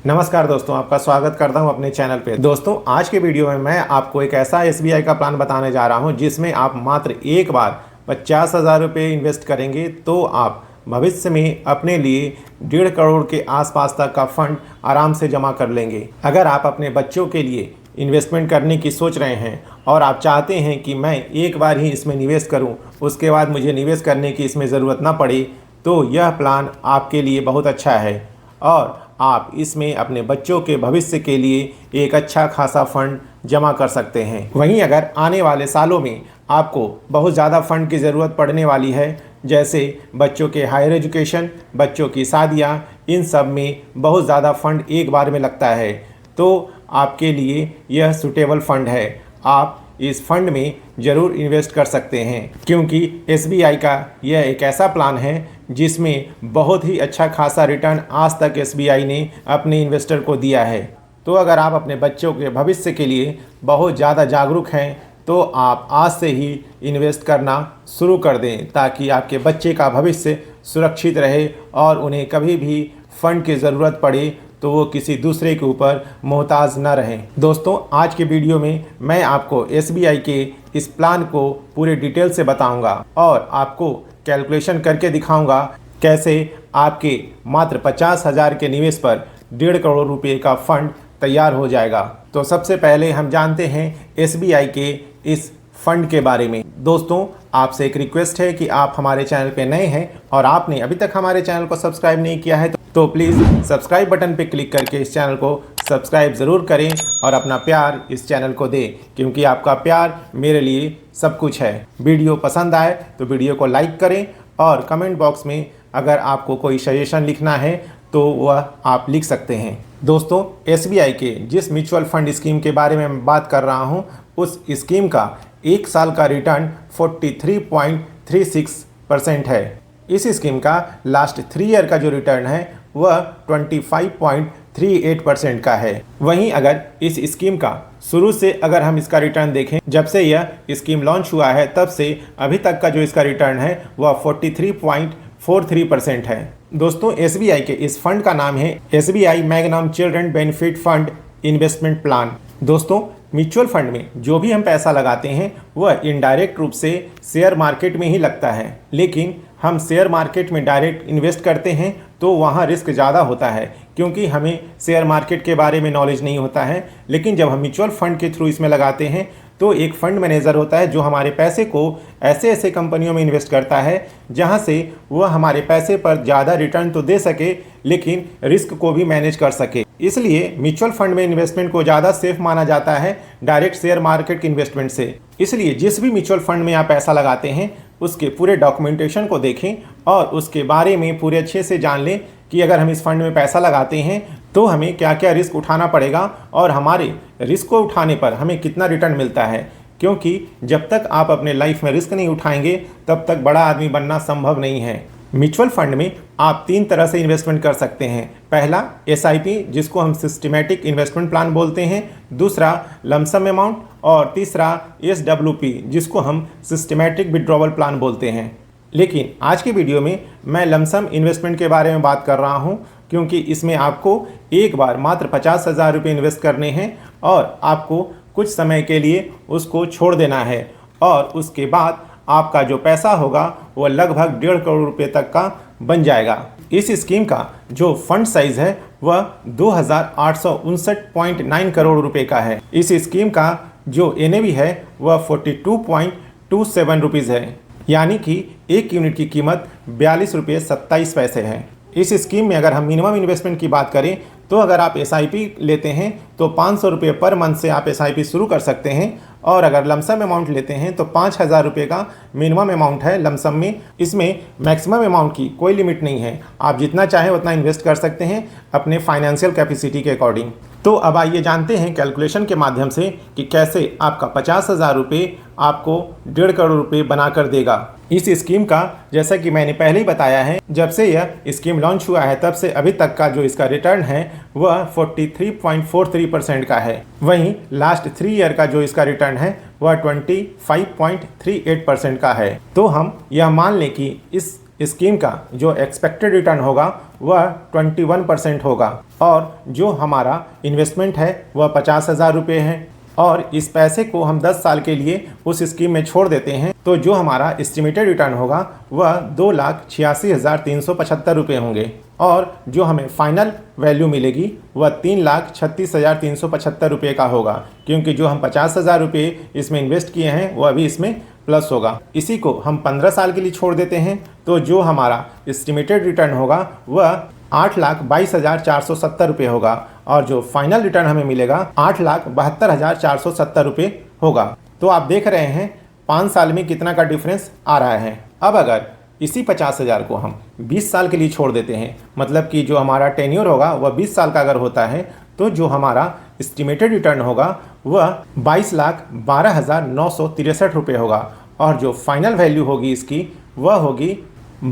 नमस्कार दोस्तों, आपका स्वागत करता हूं अपने चैनल पे। दोस्तों, आज के वीडियो में मैं आपको एक ऐसा एसबीआई का प्लान बताने जा रहा हूं जिसमें आप मात्र एक बार 50,000 रुपये इन्वेस्ट करेंगे तो आप भविष्य में अपने लिए 1.5 करोड़ के आसपास तक का फंड आराम से जमा कर लेंगे। अगर आप अपने बच्चों के लिए इन्वेस्टमेंट करने की सोच रहे हैं और आप चाहते हैं कि मैं एक बार ही इसमें निवेश करूं, उसके बाद मुझे निवेश करने की इसमें ज़रूरत ना पड़े, तो यह प्लान आपके लिए बहुत अच्छा है और आप इसमें अपने बच्चों के भविष्य के लिए एक अच्छा खासा फंड जमा कर सकते हैं। वहीं अगर आने वाले सालों में आपको बहुत ज़्यादा फंड की ज़रूरत पड़ने वाली है, जैसे बच्चों के हायर एजुकेशन, बच्चों की शादियाँ, इन सब में बहुत ज़्यादा फंड एक बार में लगता है, तो आपके लिए यह सूटेबल फंड है। आप इस फंड में ज़रूर इन्वेस्ट कर सकते हैं, क्योंकि एसबीआई का यह एक ऐसा प्लान है जिसमें बहुत ही अच्छा खासा रिटर्न आज तक एसबीआई ने अपने इन्वेस्टर को दिया है। तो अगर आप अपने बच्चों के भविष्य के लिए बहुत ज़्यादा जागरूक हैं तो आप आज से ही इन्वेस्ट करना शुरू कर दें, ताकि आपके बच्चे का भविष्य सुरक्षित रहे और उन्हें कभी भी फंड की ज़रूरत पड़े तो वो किसी दूसरे के ऊपर मोहताज न रहें। दोस्तों, आज के वीडियो में मैं आपको एसबीआई के इस प्लान को पूरे डिटेल से बताऊंगा और आपको कैलकुलेशन करके दिखाऊंगा कैसे आपके मात्र 50,000 के निवेश पर 1.5 करोड़ रुपए का फंड तैयार हो जाएगा। तो सबसे पहले हम जानते हैं एसबीआई के इस फंड के बारे में। दोस्तों, आपसे एक रिक्वेस्ट है कि आप हमारे चैनल पे नए हैं और आपने अभी तक हमारे चैनल को सब्सक्राइब नहीं किया है तो प्लीज़ सब्सक्राइब बटन पे क्लिक करके इस चैनल को सब्सक्राइब ज़रूर करें और अपना प्यार इस चैनल को दें, क्योंकि आपका प्यार मेरे लिए सब कुछ है। वीडियो पसंद आए तो वीडियो को लाइक करें और कमेंट बॉक्स में अगर आपको कोई सजेशन लिखना है तो वह आप लिख सकते हैं। दोस्तों, एसबीआई के जिस म्यूचुअल फंड स्कीम के बारे में मैं बात कर रहा हूं, उस स्कीम का एक साल का रिटर्न 43.36% है। इस स्कीम का लास्ट 3 ईयर का जो रिटर्न है वह 25.38% का है। वहीं अगर इस स्कीम का शुरू से अगर हम इसका रिटर्न देखें, जब से यह स्कीम लॉन्च हुआ है तब से अभी तक का जो इसका रिटर्न है वह 43.43% है। दोस्तों, एसबीआई के इस फंड का नाम है SBI magnum children benefit fund investment plan. दोस्तों, म्यूचुअल फंड में जो भी हम पैसा लगाते हैं वह इनडायरेक्ट रूप से शेयर मार्केट में ही लगता है, लेकिन हम शेयर मार्केट में डायरेक्ट इन्वेस्ट करते हैं तो वहाँ रिस्क ज़्यादा होता है, क्योंकि हमें शेयर मार्केट के बारे में नॉलेज नहीं होता है। लेकिन जब हम म्यूचुअल फंड के थ्रू इसमें लगाते हैं तो एक फ़ंड मैनेजर होता है जो हमारे पैसे को ऐसे ऐसे कंपनियों में इन्वेस्ट करता है जहां से वह हमारे पैसे पर ज़्यादा रिटर्न तो दे सके लेकिन रिस्क को भी मैनेज कर सके। इसलिए म्यूचुअल फंड में इन्वेस्टमेंट को ज़्यादा सेफ माना जाता है डायरेक्ट शेयर मार्केट के इन्वेस्टमेंट से। इसलिए जिस भी म्यूचुअल फंड में आप पैसा लगाते हैं उसके पूरे डॉक्यूमेंटेशन को देखें और उसके बारे में पूरे अच्छे से जान लें कि अगर हम इस फंड में पैसा लगाते हैं तो हमें क्या क्या रिस्क उठाना पड़ेगा और हमारे रिस्क को उठाने पर हमें कितना रिटर्न मिलता है। क्योंकि जब तक आप अपने लाइफ में रिस्क नहीं उठाएंगे तब तक बड़ा आदमी बनना संभव नहीं है। म्यूचुअल फंड में आप 3 तरह से इन्वेस्टमेंट कर सकते हैं। पहला एसआईपी, जिसको हम सिस्टमेटिक इन्वेस्टमेंट प्लान बोलते हैं। दूसरा लमसम अमाउंट और तीसरा एसडब्ल्यूपी, जिसको हम सिस्टमेटिक विड्रॉवल प्लान बोलते हैं। लेकिन आज की वीडियो में मैं लमसम इन्वेस्टमेंट के बारे में बात कर रहा हूं, क्योंकि इसमें आपको एक बार मात्र 50,000 रुपये इन्वेस्ट करने हैं और आपको कुछ समय के लिए उसको छोड़ देना है और उसके बाद आपका जो पैसा होगा वह लगभग 1.5 करोड़ रुपये तक का बन जाएगा। इस स्कीम का जो फंड साइज़ है वह 2,859.9 करोड़ रुपये का है। इस स्कीम का जो एनएवी है वह 42.27 रुपीज़ है, यानी कि एक यूनिट की कीमत 42 रुपये 27 पैसे है। इस स्कीम में अगर हम मिनिमम इन्वेस्टमेंट की बात करें तो अगर आप एसआईपी लेते हैं तो 500 रुपये पर मंथ से आप एसआईपी शुरू कर सकते हैं और अगर लमसम अमाउंट लेते हैं तो 5,000 रुपये का मिनिमम अमाउंट है लमसम में। इसमें मैक्सिमम अमाउंट की कोई लिमिट नहीं है, आप जितना चाहें उतना इन्वेस्ट कर सकते हैं अपने फाइनेंशियल कैपेसिटी के अकॉर्डिंग। तो अब आइए जानते हैं कैलकुलेशन के माध्यम से कि कैसे आपका 50,000 रुपये आपको 1.5 करोड़ रुपये बनाकर देगा। इस स्कीम का जैसा कि मैंने पहले ही बताया है, जब से यह स्कीम लॉन्च हुआ है तब से अभी तक का जो इसका रिटर्न है वह 43.43% का है। वहीं लास्ट 3 ईयर का जो इसका रिटर्न है वह 25.38% का है। तो हम यह मान लें कि इस स्कीम का जो एक्सपेक्टेड रिटर्न होगा वह 21% होगा और जो हमारा इन्वेस्टमेंट है वह 50,000 रुपये है और इस पैसे को हम 10 साल के लिए उस स्कीम में छोड़ देते हैं तो जो हमारा एस्टिमेटेड रिटर्न होगा वह 2,86,375 रुपये होंगे और जो हमें फाइनल वैल्यू मिलेगी वह 3,36,375 रुपये का होगा, क्योंकि जो हम 50,000 रुपये इसमें इन्वेस्ट किए हैं वह अभी इसमें प्लस होगा। इसी को हम 15 साल के लिए छोड़ देते हैं तो जो हमारा एस्टिमेटेड रिटर्न होगा वह 8,22,470 रुपये होगा और जो फाइनल रिटर्न हमें मिलेगा 8,72,470 रुपये होगा। तो आप देख रहे हैं 5 साल में कितना का डिफरेंस आ रहा है। अब अगर इसी 50,000 को हम 20 साल के लिए छोड़ देते हैं, मतलब कि जो हमारा टेन्योर होगा वह 20 साल का अगर होता है तो जो हमारा एस्टिमेटेड रिटर्न होगा वह 22,12,963 रुपये होगा और जो फाइनल वैल्यू होगी इसकी वह होगी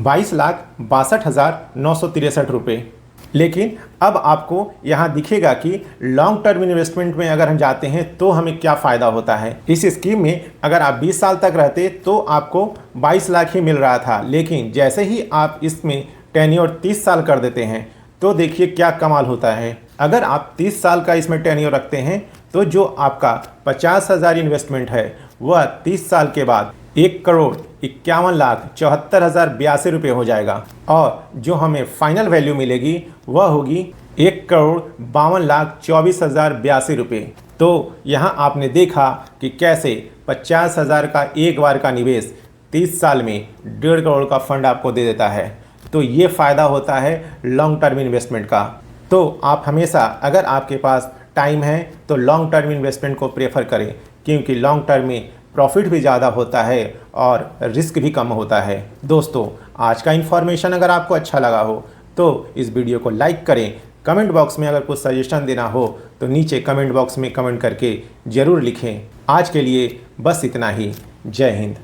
22,62,963 रुपये। लेकिन अब आपको यहाँ दिखेगा कि लॉन्ग टर्म इन्वेस्टमेंट में अगर हम जाते हैं तो हमें क्या फ़ायदा होता है। इस स्कीम में अगर आप 20 साल तक रहते तो आपको 22 लाख ही मिल रहा था, लेकिन जैसे ही आप इसमें टेन्योर 30 साल कर देते हैं तो देखिए क्या कमाल होता है। अगर आप 30 साल का इसमें टेन्योर रखते हैं तो जो आपका 50,000 इन्वेस्टमेंट है वह 30 साल के बाद 1,51,74,082 रुपये हो जाएगा और जो हमें फाइनल वैल्यू मिलेगी वह होगी 1,52,24,082 रुपये। तो यहाँ आपने देखा कि कैसे 50,000 का एक बार का निवेश 30 साल में 1.5 करोड़ का फंड आपको दे देता है। तो ये फ़ायदा होता है लॉन्ग टर्म इन्वेस्टमेंट का। तो आप हमेशा अगर आपके पास टाइम है तो लॉन्ग टर्म इन्वेस्टमेंट को प्रेफर करें, क्योंकि लॉन्ग टर्म में प्रॉफिट भी ज़्यादा होता है और रिस्क भी कम होता है। दोस्तों, आज का इन्फॉर्मेशन अगर आपको अच्छा लगा हो तो इस वीडियो को लाइक करें। कमेंट बॉक्स में अगर कुछ सजेशन देना हो तो नीचे कमेंट बॉक्स में कमेंट करके ज़रूर लिखें। आज के लिए बस इतना ही। जय हिंद।